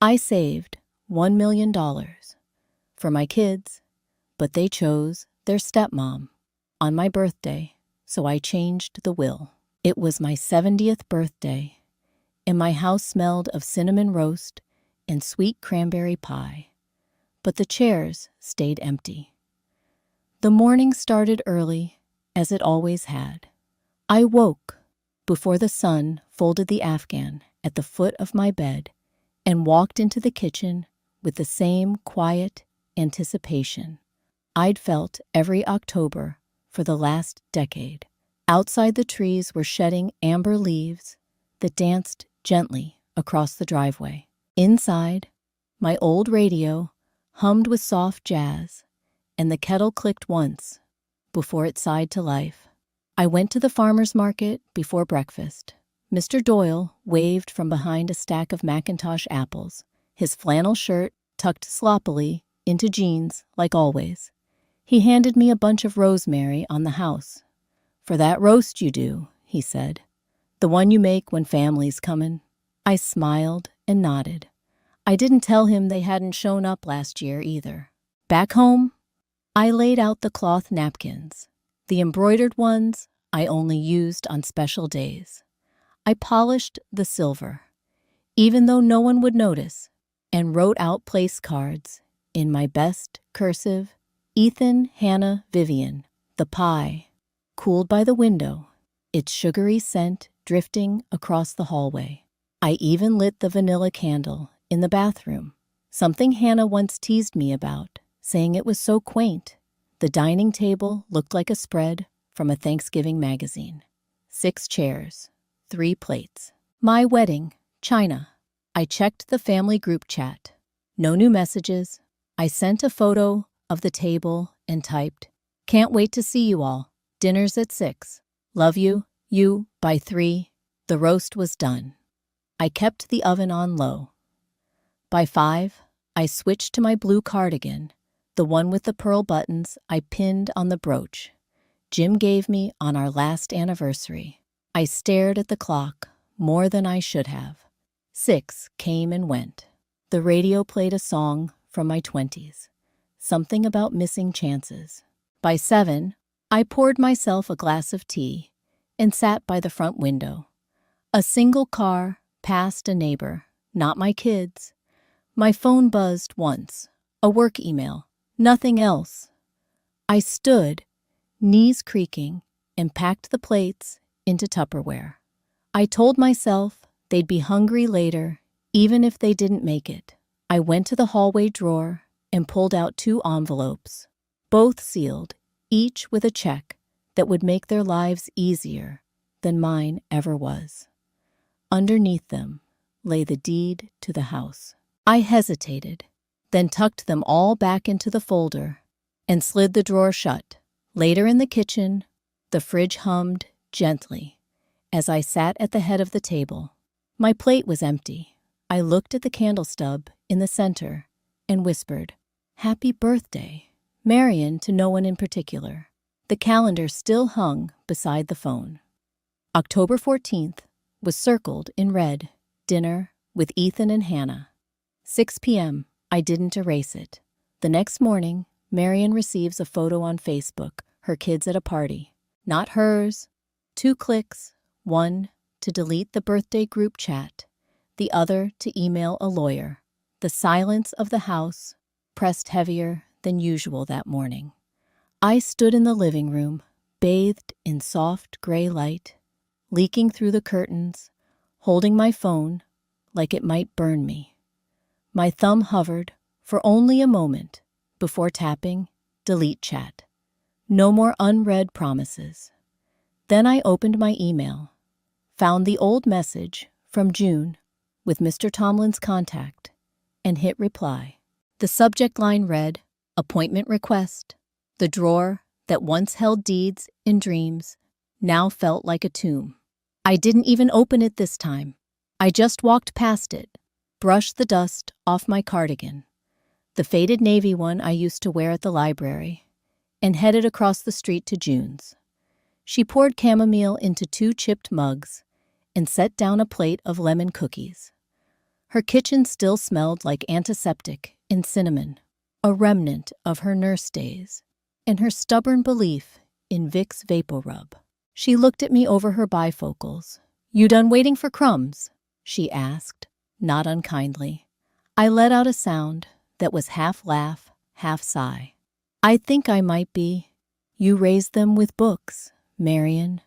I saved $1 million for my kids, but they chose their stepmom on my birthday, so I changed the will. It was my 70th birthday, and my house smelled of cinnamon roast and sweet cranberry pie, but the chairs stayed empty. The morning started early, as it always had. I woke before the sun folded the afghan at the foot of my bed and walked into the kitchen with the same quiet anticipation I'd felt every October for the last decade. Outside, the trees were shedding amber leaves that danced gently across the driveway. Inside, my old radio hummed with soft jazz, and the kettle clicked once before it sighed to life. I went to the farmer's market before breakfast. Mr. Doyle waved from behind a stack of Macintosh apples, his flannel shirt tucked sloppily into jeans like always. He handed me a bunch of rosemary on the house. "For that roast you do," he said. "The one you make when family's comin'." I smiled and nodded. I didn't tell him they hadn't shown up last year either. Back home, I laid out the cloth napkins. The embroidered ones I only used on special days. I polished the silver, even though no one would notice, and wrote out place cards in my best cursive: Ethan, Hannah, Vivian. The pie cooled by the window, its sugary scent drifting across the hallway. I even lit the vanilla candle in the bathroom, something Hannah once teased me about, saying it was so quaint. The dining table looked like a spread from a Thanksgiving magazine. 6 chairs, 3 plates. My wedding, China. I checked the family group chat. No new messages. I sent a photo of the table and typed, "Can't wait to see you all. Dinner's at 6. Love you, you, by 3. The roast was done. I kept the oven on low. By 5, I switched to my blue cardigan, the one with the pearl buttons I pinned on the brooch Jim gave me on our last anniversary. I stared at the clock more than I should have. 6 came and went. The radio played a song from my 20s, something about missing chances. By 7, I poured myself a glass of tea and sat by the front window. A single car passed a neighbor, not my kids. My phone buzzed once, a work email, nothing else. I stood, knees creaking, and packed the plates into Tupperware. I told myself they'd be hungry later, even if they didn't make it. I went to the hallway drawer and pulled out 2 envelopes, both sealed, each with a check that would make their lives easier than mine ever was. Underneath them lay the deed to the house. I hesitated, then tucked them all back into the folder and slid the drawer shut. Later in the kitchen, the fridge hummed gently as I sat at the head of the table. My plate was empty. I looked at the candle stub in the center and whispered, "Happy birthday, Marion," to no one in particular. The calendar still hung beside the phone. October 14th was circled in red, dinner with Ethan and Hannah. 6 p.m., I didn't erase it. The next morning, Marion receives a photo on Facebook, her kids at a party. Not hers. 2 clicks, one to delete the birthday group chat, the other to email a lawyer. The silence of the house pressed heavier than usual that morning. I stood in the living room, bathed in soft gray light, leaking through the curtains, holding my phone like it might burn me. My thumb hovered for only a moment before tapping delete chat. No more unread promises. Then I opened my email, found the old message from June with Mr. Tomlin's contact, and hit reply. The subject line read, "Appointment request." The drawer that once held deeds and dreams now felt like a tomb. I didn't even open it this time. I just walked past it, brushed the dust off my cardigan, the faded navy one I used to wear at the library, and headed across the street to June's. She poured chamomile into 2 chipped mugs and set down a plate of lemon cookies. Her kitchen still smelled like antiseptic and cinnamon, a remnant of her nurse days, and her stubborn belief in Vicks VapoRub. She looked at me over her bifocals. "You done waiting for crumbs?" she asked, not unkindly. I let out a sound that was half laugh, half sigh. "I think I might be. You raised them with books, Marion.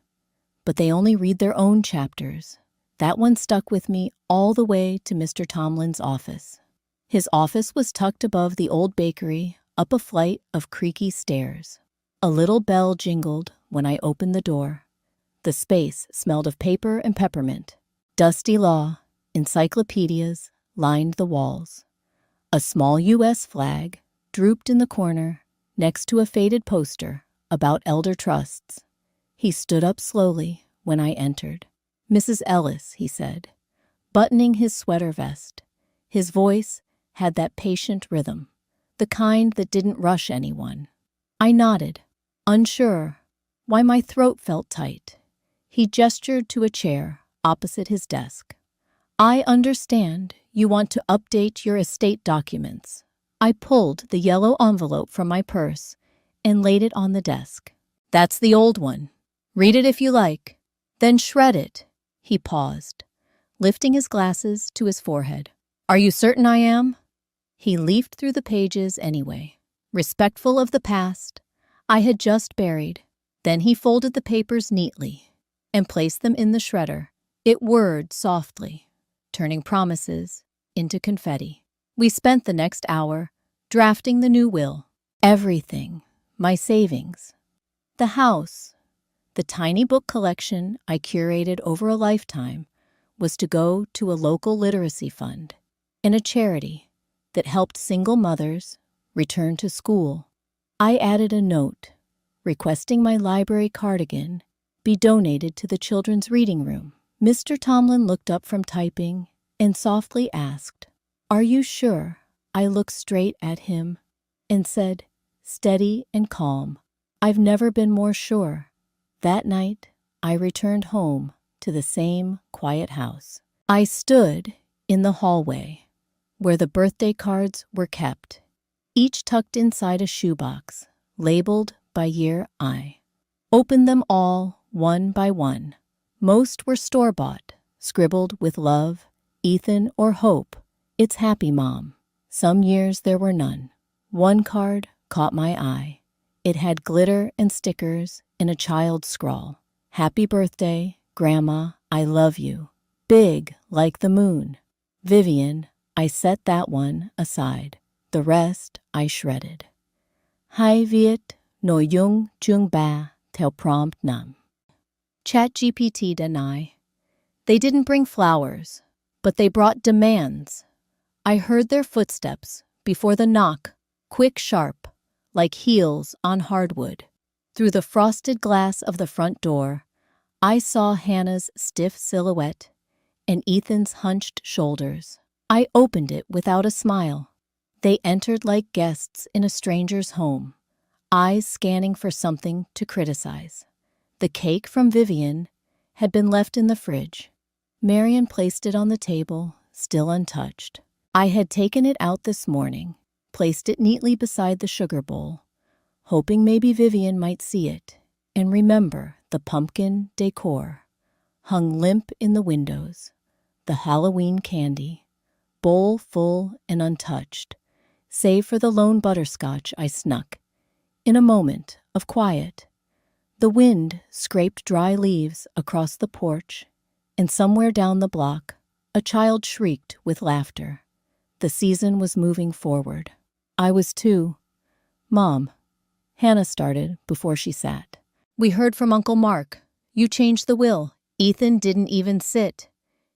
But they only read their own chapters." That one stuck with me all the way to Mr. Tomlin's office. His office was tucked above the old bakery, up a flight of creaky stairs. A little bell jingled when I opened the door. The space smelled of paper and peppermint. Dusty law, encyclopedias lined the walls. A small U.S. flag drooped in the corner next to a faded poster about elder trusts. He stood up slowly when I entered. "Mrs. Ellis," he said, buttoning his sweater vest. His voice had that patient rhythm, the kind that didn't rush anyone. I nodded, unsure why my throat felt tight. He gestured to a chair opposite his desk. "I understand you want to update your estate documents." I pulled the yellow envelope from my purse and laid it on the desk. "That's the old one. Read it if you like. Then shred it." He paused, lifting his glasses to his forehead. "Are you certain I am?" He leafed through the pages anyway, respectful of the past I had just buried. Then he folded the papers neatly and placed them in the shredder. It whirred softly, turning promises into confetti. We spent the next hour drafting the new will. Everything, my savings, the house, the tiny book collection I curated over a lifetime, was to go to a local literacy fund and a charity that helped single mothers return to school. I added a note requesting my library cardigan be donated to the children's reading room. Mr. Tomlin looked up from typing and softly asked, "Are you sure?" I looked straight at him and said, steady and calm, "I've never been more sure." That night, I returned home to the same quiet house. I stood in the hallway where the birthday cards were kept, each tucked inside a shoebox, labeled by year I. Opened them all one by one. Most were store-bought, scribbled with love, Ethan, or hope. "It's happy, Mom." Some years there were none. One card caught my eye. It had glitter and stickers in a child's scrawl. "Happy birthday, Grandma, I love you." Big like the moon. Vivian, I set that one aside. The rest I shredded. Hai viet no yung chung ba theo prompt nam. ChatGPT deny. They didn't bring flowers, but they brought demands. I heard their footsteps before the knock, quick, sharp, like heels on hardwood. Through the frosted glass of the front door, I saw Hannah's stiff silhouette and Ethan's hunched shoulders. I opened it without a smile. They entered like guests in a stranger's home, eyes scanning for something to criticize. The cake from Vivian had been left in the fridge. Marion placed it on the table, still untouched. I had taken it out this morning, placed it neatly beside the sugar bowl, hoping maybe Vivian might see it and remember the pumpkin decor, hung limp in the windows, the Halloween candy, bowl full and untouched, save for the lone butterscotch I snuck. In a moment of quiet, the wind scraped dry leaves across the porch, and somewhere down the block, a child shrieked with laughter. The season was moving forward. I was too. "Mom," Hannah started before she sat. "We heard from Uncle Mark. You changed the will." Ethan didn't even sit.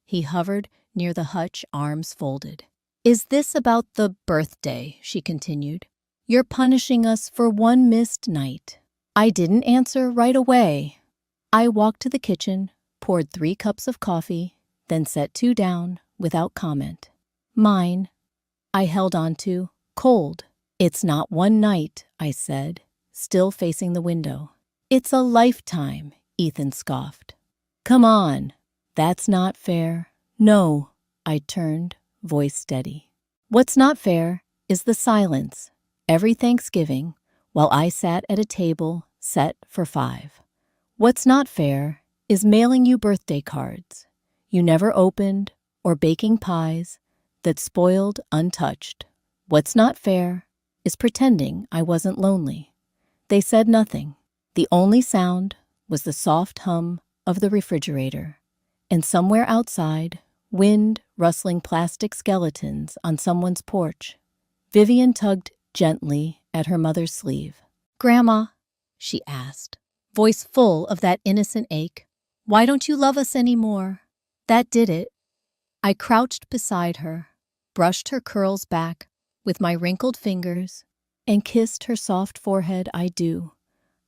He hovered near the hutch, arms folded. "Is this about the birthday?" she continued. "You're punishing us for one missed night." I didn't answer right away. I walked to the kitchen, poured 3 cups of coffee, then set 2 down without comment. "Mine," I held on to, cold. "It's not one night," I said, still facing the window. "It's a lifetime," Ethan scoffed. "Come on, that's not fair." "No," I turned, voice steady. What's not fair is the silence every Thanksgiving while I sat at a table set for 5. What's not fair is mailing you birthday cards you never opened or baking pies that spoiled untouched. What's not fair is pretending I wasn't lonely. They said nothing. The only sound was the soft hum of the refrigerator, and somewhere outside, wind rustling plastic skeletons on someone's porch. Vivian tugged gently at her mother's sleeve. "Grandma," she asked, voice full of that innocent ache, "why don't you love us anymore?" That did it. I crouched beside her, brushed her curls back with my wrinkled fingers, and kissed her soft forehead. "I do,"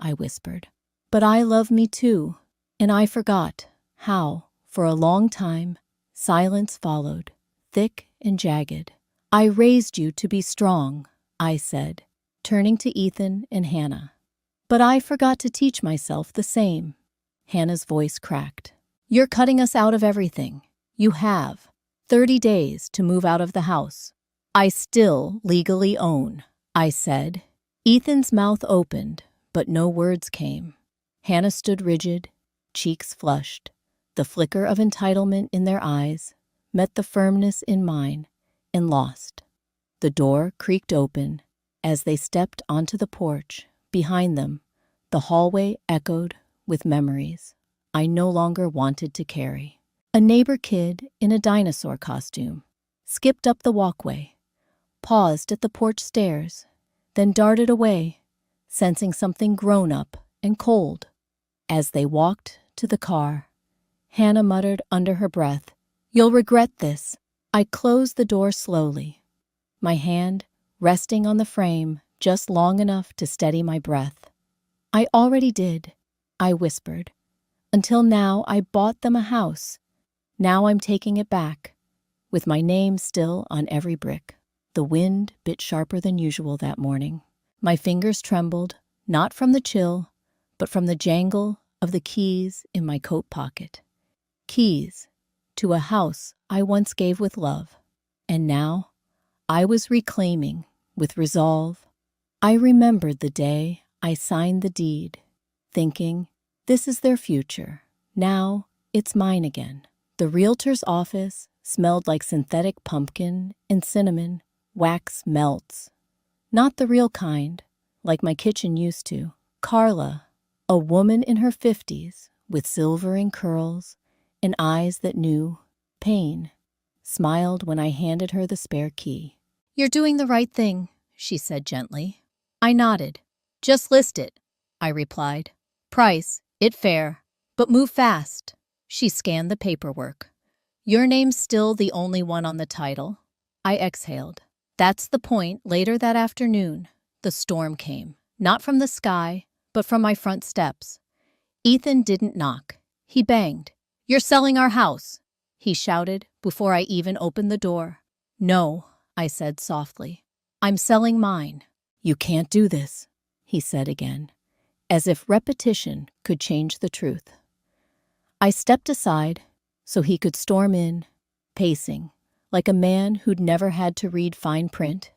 I whispered. "But I love me too." And I forgot how, for a long time, silence followed, thick and jagged. "I raised you to be strong," I said, turning to Ethan and Hannah. "But I forgot to teach myself the same." Hannah's voice cracked. "You're cutting us out of everything. You have 30 days to move out of the house." "I still legally own," I said. Ethan's mouth opened, but no words came. Hannah stood rigid, cheeks flushed. The flicker of entitlement in their eyes met the firmness in mine and lost. The door creaked open as they stepped onto the porch. Behind them, the hallway echoed with memories I no longer wanted to carry. A neighbor kid in a dinosaur costume skipped up the walkway, paused at the porch stairs, then darted away, sensing something grown-up and cold. As they walked to the car, Hannah muttered under her breath, "You'll regret this." I closed the door slowly, my hand resting on the frame just long enough to steady my breath. "I already did," I whispered. "Until now, I bought them a house. Now I'm taking it back, with my name still on every brick." The wind bit sharper than usual that morning. My fingers trembled, not from the chill, but from the jangle of the keys in my coat pocket. Keys to a house I once gave with love, and now I was reclaiming with resolve. I remembered the day I signed the deed, thinking, this is their future. Now it's mine again. The realtor's office smelled like synthetic pumpkin and cinnamon. Wax melts. Not the real kind, like my kitchen used to. Carla, a woman in her 50s with silvering curls and eyes that knew pain, smiled when I handed her the spare key. "You're doing the right thing," she said gently. I nodded. "Just list it," I replied. "Price, it fair, but move fast." She scanned the paperwork. "Your name's still the only one on the title." I exhaled. That's the point. Later that afternoon, the storm came, not from the sky, but from my front steps. Ethan didn't knock. He banged. "You're selling our house," he shouted before I even opened the door. "No," I said softly. "I'm selling mine." "You can't do this," he said again, as if repetition could change the truth. I stepped aside so he could storm in, pacing, like a man who'd never had to read fine print.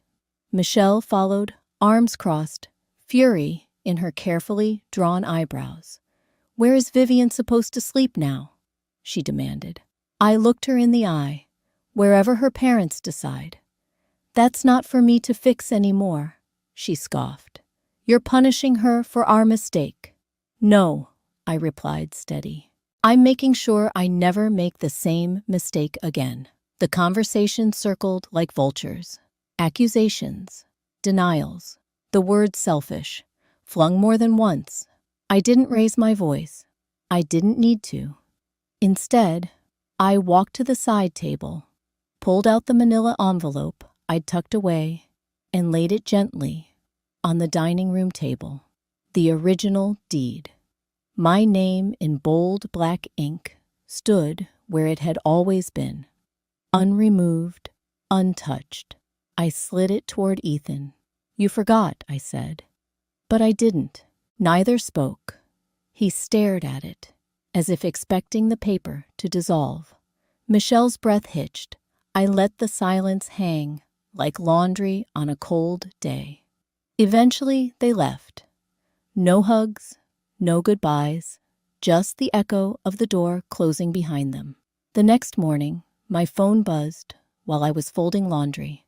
Michelle followed, arms crossed, fury in her carefully drawn eyebrows. "Where is Vivian supposed to sleep now?" she demanded. I looked her in the eye. "Wherever her parents decide." "That's not for me to fix anymore," she scoffed. "You're punishing her for our mistake." "No," I replied steady. "I'm making sure I never make the same mistake again." The conversation circled like vultures. Accusations, denials, the word selfish, flung more than once. I didn't raise my voice. I didn't need to. Instead, I walked to the side table, pulled out the manila envelope I'd tucked away, and laid it gently on the dining room table. The original deed. My name in bold black ink stood where it had always been. Unremoved, untouched. I slid it toward Ethan. "You forgot," I said. But I didn't. Neither spoke. He stared at it, as if expecting the paper to dissolve. Michelle's breath hitched. I let the silence hang like laundry on a cold day. Eventually, they left. No hugs, no goodbyes, just the echo of the door closing behind them. The next morning, my phone buzzed while I was folding laundry.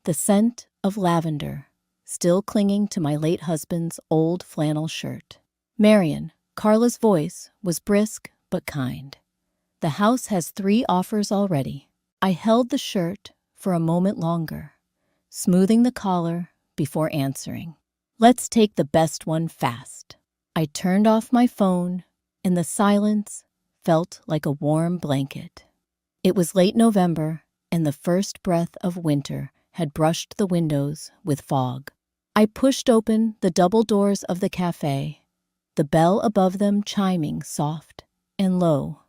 The scent of lavender still clinging to my late husband's old flannel shirt. Marion, Carla's voice was brisk but kind. The house has 3 offers already. I held the shirt for a moment longer, smoothing the collar before answering. Let's take the best one fast. I turned off my phone, and the silence felt like a warm blanket. It was late November, and the first breath of winter had brushed the windows with fog. I pushed open the double doors of the cafe, the bell above them chiming soft and low,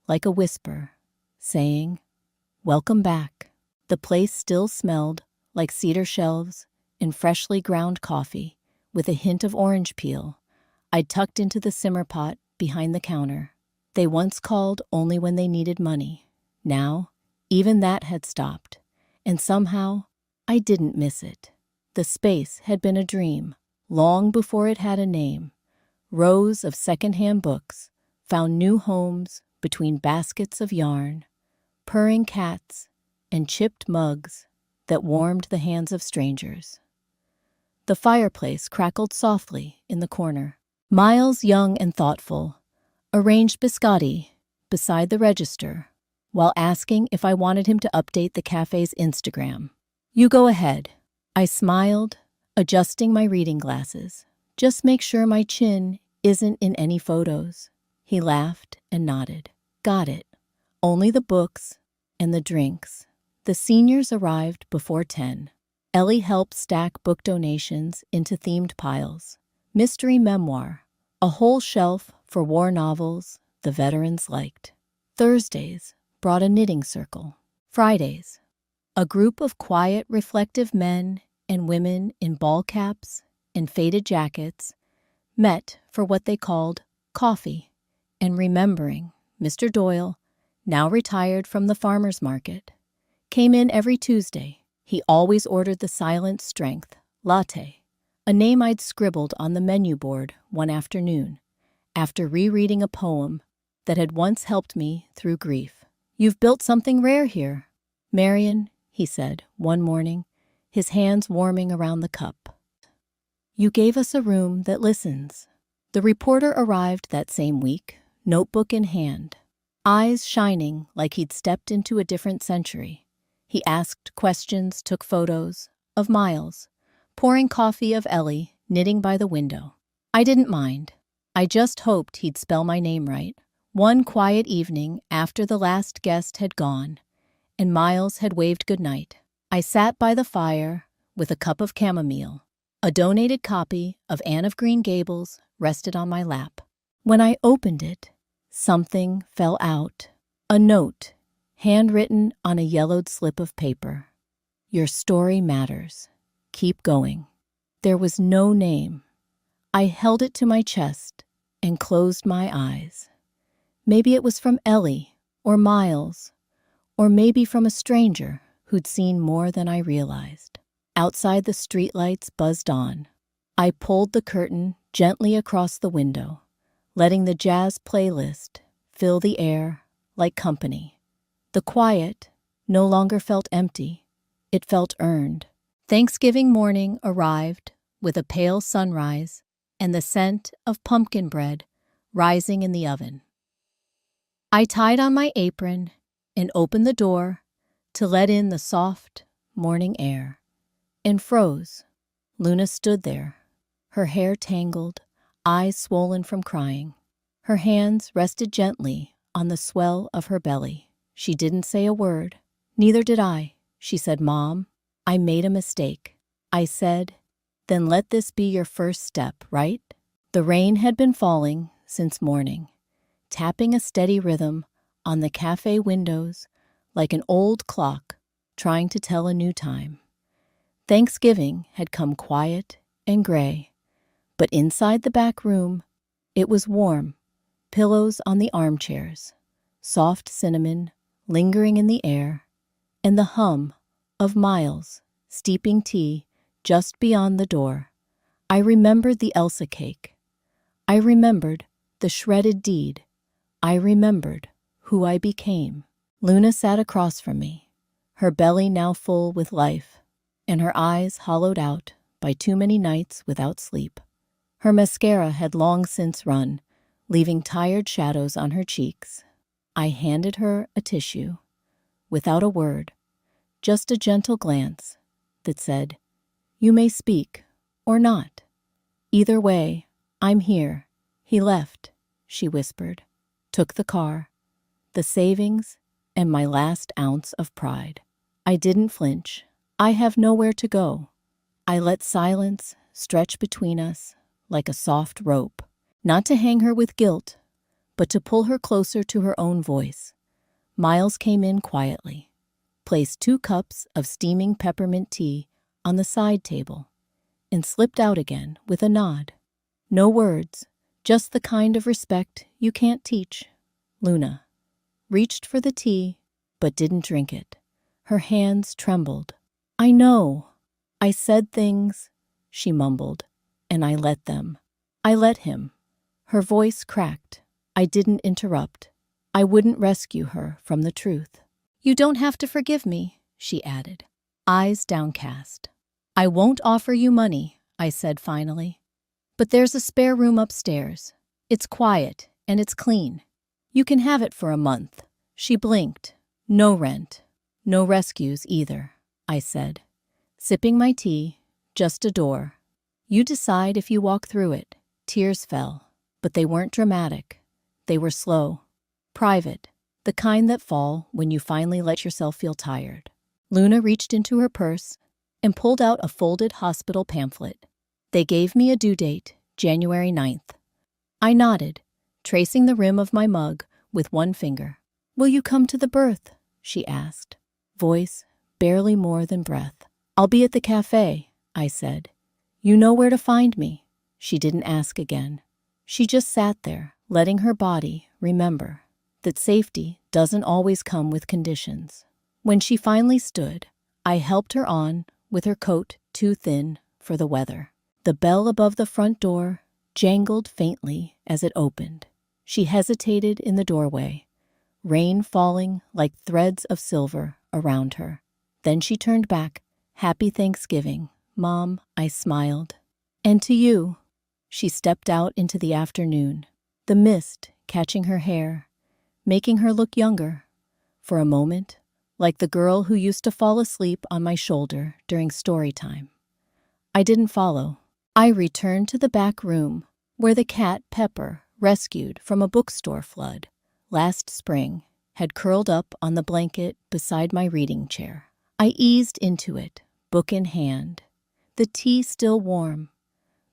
like a whisper, saying, "Welcome back." The place still smelled like cedar shelves and freshly ground coffee, with a hint of orange peel I'd tucked into the simmer pot behind the counter. They once called only when they needed money. Now, even that had stopped, and somehow I didn't miss it. The space had been a dream, long before it had a name. Rows of secondhand books found new homes between baskets of yarn, purring cats, and chipped mugs that warmed the hands of strangers. The fireplace crackled softly in the corner. Miles, young and thoughtful, arranged biscotti beside the register while asking if I wanted him to update the cafe's Instagram. "You go ahead." I smiled, adjusting my reading glasses. "Just make sure my chin isn't in any photos." He laughed and nodded. "Got it. Only the books and the drinks." The seniors arrived before 10. Ellie helped stack book donations into themed piles. Mystery memoir, a whole shelf for war novels the veterans liked. Thursdays brought a knitting circle. Fridays, a group of quiet, reflective men and women in ball caps and faded jackets met for what they called coffee and remembering. Mr. Doyle, now retired from the farmer's market, came in every Tuesday. He always ordered the Silent Strength latte, a name I'd scribbled on the menu board one afternoon after rereading a poem that had once helped me through grief. "You've built something rare here, Marion," he said one morning, his hands warming around the cup. "You gave us a room that listens." The reporter arrived that same week, notebook in hand, eyes shining like he'd stepped into a different century. He asked questions, took photos of Miles, pouring coffee of Ellie, knitting by the window. I didn't mind. I just hoped he'd spell my name right. One quiet evening after the last guest had gone, and Miles had waved goodnight, I sat by the fire with a cup of chamomile. A donated copy of Anne of Green Gables rested on my lap. When I opened it, something fell out. A note, handwritten on a yellowed slip of paper. "Your story matters. Keep going." There was no name. I held it to my chest and closed my eyes. Maybe it was from Ellie or Miles, or maybe from a stranger who'd seen more than I realized. Outside, the streetlights buzzed on. I pulled the curtain gently across the window, letting the jazz playlist fill the air like company. The quiet no longer felt empty. It felt earned. Thanksgiving morning arrived with a pale sunrise and the scent of pumpkin bread rising in the oven. I tied on my apron and opened the door to let in the soft morning air, and froze. Luna stood there, her hair tangled, eyes swollen from crying. Her hands rested gently on the swell of her belly. She didn't say a word. Neither did I. She said, "Mom, I made a mistake." I said, "Then let this be your first step, right?" The rain had been falling since morning, tapping a steady rhythm on the cafe windows like an old clock trying to tell a new time. Thanksgiving had come quiet and gray, but inside the back room, it was warm, pillows on the armchairs, soft cinnamon lingering in the air, and the hum of Miles steeping tea just beyond the door. I remembered the Elsa cake. I remembered the shredded deed. I remembered who I became. Luna sat across from me, her belly now full with life, and her eyes hollowed out by too many nights without sleep. Her mascara had long since run, leaving tired shadows on her cheeks. I handed her a tissue, without a word, just a gentle glance that said, "You may speak, or not. Either way, I'm here." He left, she whispered, took the car, the savings, and my last ounce of pride. I didn't flinch. I have nowhere to go. I let silence stretch between us like a soft rope, not to hang her with guilt, but to pull her closer to her own voice. Miles came in quietly, placed 2 cups of steaming peppermint tea on the side table, and slipped out again with a nod. No words, just the kind of respect you can't teach. Luna reached for the tea, but didn't drink it. Her hands trembled. "I know. I said things," she mumbled, "and I let them. I let him." Her voice cracked. I didn't interrupt. I wouldn't rescue her from the truth. "You don't have to forgive me," she added, eyes downcast. "I won't offer you money," I said finally. "But there's a spare room upstairs. It's quiet and it's clean. You can have it for a month." She blinked. "No rent. No rescues either," I said, sipping my tea. "Just a door. You decide if you walk through it." Tears fell, but they weren't dramatic. They were slow, private, the kind that fall when you finally let yourself feel tired. Luna reached into her purse and pulled out a folded hospital pamphlet. They gave me a due date, January 9th. I nodded, tracing the rim of my mug with one finger. "Will you come to the birth?" she asked, voice barely more than breath. "I'll be at the cafe," I said. "You know where to find me." She didn't ask again. She just sat there, letting her body remember that safety doesn't always come with conditions. When she finally stood, I helped her on with her coat too thin for the weather. The bell above the front door jangled faintly as it opened. She hesitated in the doorway, rain falling like threads of silver around her. Then she turned back. "Happy Thanksgiving, Mom," I smiled. "And to you." She stepped out into the afternoon, the mist catching her hair, making her look younger. For a moment, like the girl who used to fall asleep on my shoulder during story time. I didn't follow. I returned to the back room, where the cat Pepper, rescued from a bookstore flood last spring, had curled up on the blanket beside my reading chair. I eased into it, book in hand, the tea still warm,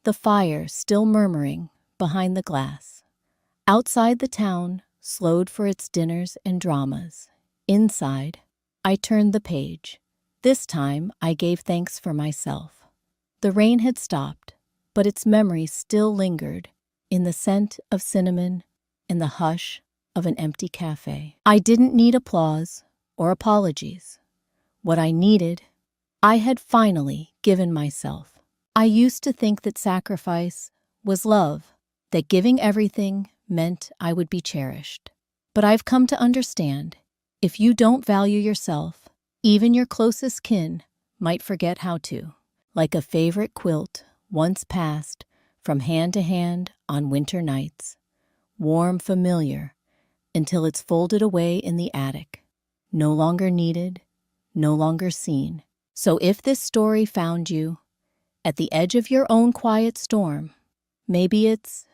the fire still murmuring behind the glass. Outside, the town slowed for its dinners and dramas. Inside, I turned the page. This time, I gave thanks for myself. The rain had stopped, but its memory still lingered in the scent of cinnamon and the hush of an empty cafe. I didn't need applause or apologies. What I needed, I had finally given myself. I used to think that sacrifice was love, that giving everything meant I would be cherished. But I've come to understand, if you don't value yourself, even your closest kin might forget how to. Like a favorite quilt once passed from hand to hand on winter nights, warm, familiar, until it's folded away in the attic, no longer needed, no longer seen. So if this story found you at the edge of your own quiet storm, maybe it's